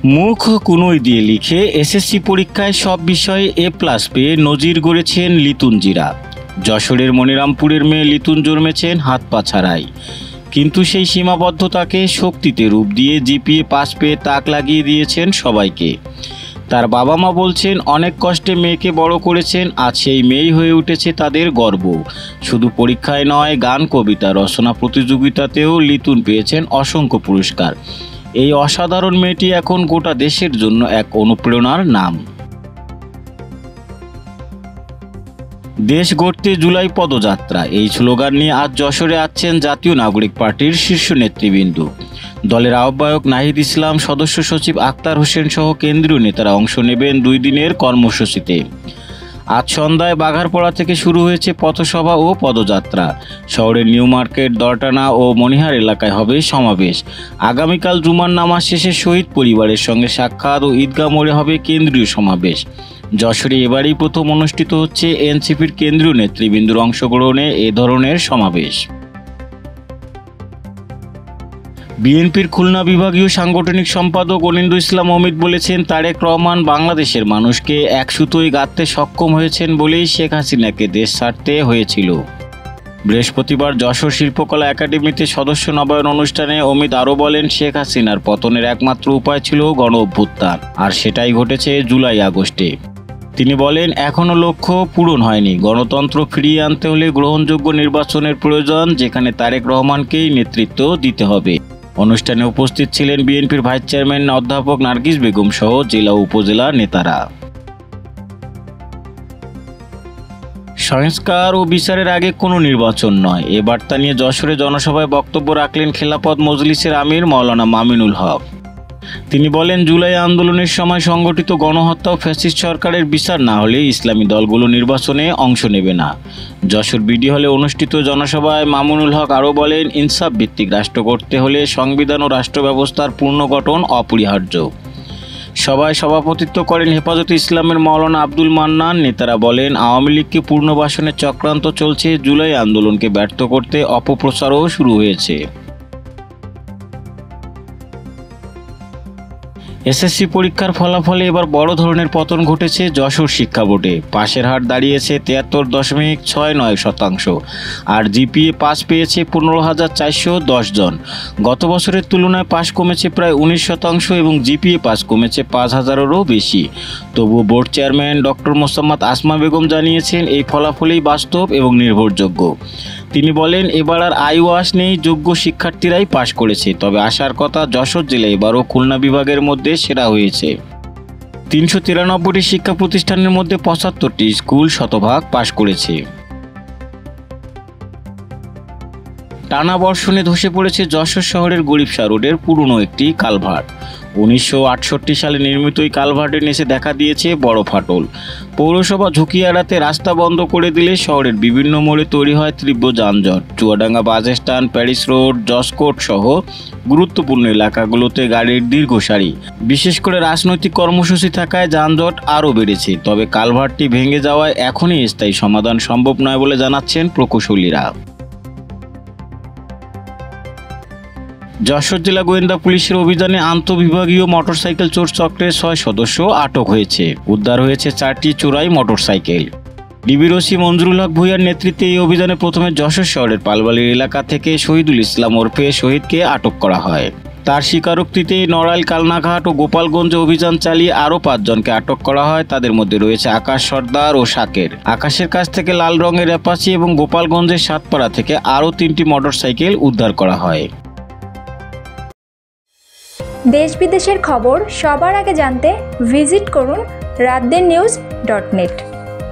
মুখ কুনোই দিয়ে লিখে এসএসসি পরীক্ষায় সব বিষয়ে A+ পেয়ে নজির গড়েছেন লিতুনজিরা। যশোরের মনিরামপুরের মেয়ে লিতুন জন্মেছেন হাত পা ছাড়াই, কিন্তু সেই সীমাবদ্ধতাকে শক্তিতে রূপ দিয়ে জিপিএ পাস পেয়ে তাক লাগিয়ে দিয়েছেন সবাইকে। তার বাবা মা বলছেন অনেক কষ্টে মেয়েকে বড় করেছেন, আজ সেই মেয়েই হয়ে উঠেছে তাদের গর্ব। শুধু পরীক্ষায় নয়, গান, কবিতা, রচনা প্রতিযোগিতাতেও লিতুন পেয়েছেন অসংখ্য পুরস্কার। এই অসাধারণ মেয়েটি এখন গোটা দেশের জন্য এক অনুপ্রেরণার নাম। দেশ গড়তে জুলাই পদযাত্রা, এই স্লোগান নিয়ে আজ যশোরে আসছেন জাতীয় নাগরিক পার্টির শীর্ষ নেতৃবৃন্দ। দলের আহ্বায়ক নাহিদ ইসলাম, সদস্য সচিব আক্তার হোসেন সহ কেন্দ্রীয় নেতারা অংশ নেবেন 2 দিনের কর্মসূচিতে। আজ সন্ধ্যায় বাঘারপাড়া থেকে শুরু হয়েছে পথসভা ও পদযাত্রা। শহরের নিউ মার্কেট, দরটানা ও মনিহার এলাকায় হবে সমাবেশ। আগামীকাল জুমার নামাজ শেষে শহীদ পরিবারের সঙ্গে সাক্ষাৎ ও ঈদগাহ মোড়ে হবে কেন্দ্রীয় সমাবেশ। যশোরে এবারই প্রথম অনুষ্ঠিত হচ্ছে এনসিপির কেন্দ্রীয় নেতৃবৃন্দর অংশগ্রহণে এ ধরনের সমাবেশ। বিএনপির খুলনা বিভাগীয় সাংগঠনিক সম্পাদক অনিন্দু ইসলাম অমিত বলেছেন, তারেক রহমান বাংলাদেশের মানুষকে এক সুতোয় গাঁথতে সক্ষম হয়েছেন বলেই শেখ হাসিনাকে দেশ ছাড়তে হয়েছিল। বৃহস্পতিবার যশোর শিল্পকলা একাডেমিতে সদস্য নবায়ন অনুষ্ঠানে অমিত আরও বলেন, শেখ হাসিনার পতনের একমাত্র উপায় ছিল গণ অভ্যুত্থান, আর সেটাই ঘটেছে জুলাই আগস্টে। তিনি বলেন, এখনও লক্ষ্য পূরণ হয়নি। গণতন্ত্র ফিরিয়ে আনতে হলে গ্রহণযোগ্য নির্বাচনের প্রয়োজন, যেখানে তারেক রহমানকেই নেতৃত্ব দিতে হবে। অনুষ্ঠানে উপস্থিত ছিলেন বিএনপির ভাইস চেয়ারম্যান অধ্যাপক নার্গিস বেগম সহ জেলা ও উপজেলা নেতারা। সংস্কার ও বিচারের আগে কোনো নির্বাচন নয়, এ বার্তা নিয়ে যশোরে জনসভায় বক্তব্য রাখলেন খেলাফত মজলিসের আমির মাওলানা মামিনুল হক। তিনি বলেন, জুলাই আন্দোলনের সময় সংগঠিত গণহত্যা ও ফ্যাসিস্ট সরকারের বিচার না হলে ইসলামী দলগুলো নির্বাচনে অংশ নেবে না। যশোর বিডি হলে অনুষ্ঠিত জনসভায় মামুনুল হক আরও বলেন, ইনসাফ ভিত্তিক রাষ্ট্র গড়তে হলে সংবিধান ও রাষ্ট্র ব্যবস্থার পুনর্গঠন অপরিহার্য। সভায় সভাপতিত্ব করেন হেফাজতে ইসলামের মাওলানা আব্দুল মান্নান। নেতারা বলেন, আওয়ামী লীগকে পুনর্বাসনের চক্রান্ত চলছে, জুলাই আন্দোলনকে ব্যর্থ করতে অপপ্রচারও শুরু হয়েছে। এসএসসি পরীক্ষার ফলাফলে এবার বড় ধরনের পতন ঘটেছে যশোর শিক্ষা বোর্ডে। পাশের হার দাঁড়িয়েছে 73.69%, আর জিপিএ পাস পেয়েছে 15,410 জন। গত বছরের তুলনায় পাস কমেছে প্রায় 19% এবং জিপিএ পাস কমেছে 5,000-এরও বেশি। তবুও board chairman doctor Mosammat Asma Begum জানিয়েছেন, এই ফলাফলই বাস্তব এবং নির্ভরযোগ্য। তিনি বলেন, এবার আর আইওয়াস নেই, যোগ্য শিক্ষার্থীরাই পাশ করেছে। তবে আসার কথা, যশোর জেলা এবারও খুলনা বিভাগের মধ্যে সেরা হয়েছে। 393টি শিক্ষা প্রতিষ্ঠানের মধ্যে 75টি স্কুল শতভাগ পাশ করেছে। টানা বর্ষণে ধসে পড়েছে যশোর শহরের গরিবশা রোডের পুরনো একটি কালভার্ট। 1968 সালে নির্মিত এই কালভার্টের নিচে দেখা দিয়েছে বড় ফাটল। পৌরসভা ঝুঁকি এড়াতে রাস্তা বন্ধ করে দিলে শহরের বিভিন্ন মোড়ে তৈরি হয় তীব্র যানজট। Chuadanga bus stand, Paris road, জসকোট সহ গুরুত্বপূর্ণ এলাকাগুলোতে গাড়ির দীর্ঘ সারি। বিশেষ করে রাজনৈতিক কর্মসূচি থাকায় যানজট আরও বেড়েছে। তবে কালভার্টটি ভেঙে যাওয়ায় এখনই স্থায়ী সমাধান সম্ভব নয় বলে জানাচ্ছেন প্রকৌশলীরা। যশোর জেলা গোয়েন্দা পুলিশের অভিযানে আন্তঃবিভাগীয় মোটরসাইকেল চোর চক্রের 6 সদস্য আটক হয়েছে। উদ্ধার হয়েছে 4টি চোরাই মোটরসাইকেল। ডিবির ওসি মঞ্জুরুল হক ভূঁইয়ার নেতৃত্বে এই অভিযানে প্রথমে যশোর শহরের পালবালির এলাকা থেকে শহীদুল ইসলাম ওরফে শহীদকে আটক করা হয়। তার স্বীকারোক্তিতে নড়াইল, কালনাঘাট ও গোপালগঞ্জে অভিযান চালিয়ে আরও 5 জনকে আটক করা হয়। তাদের মধ্যে রয়েছে আকাশ সর্দার ও শাকের। আকাশের কাছ থেকে লাল রঙের অ্যাপাচি এবং গোপালগঞ্জের সাতপাড়া থেকে আরও 3টি মোটরসাইকেল উদ্ধার করা হয়। দেশ বিদেশের খবর সবার আগে জানতে ভিজিট করুন raddennews.net।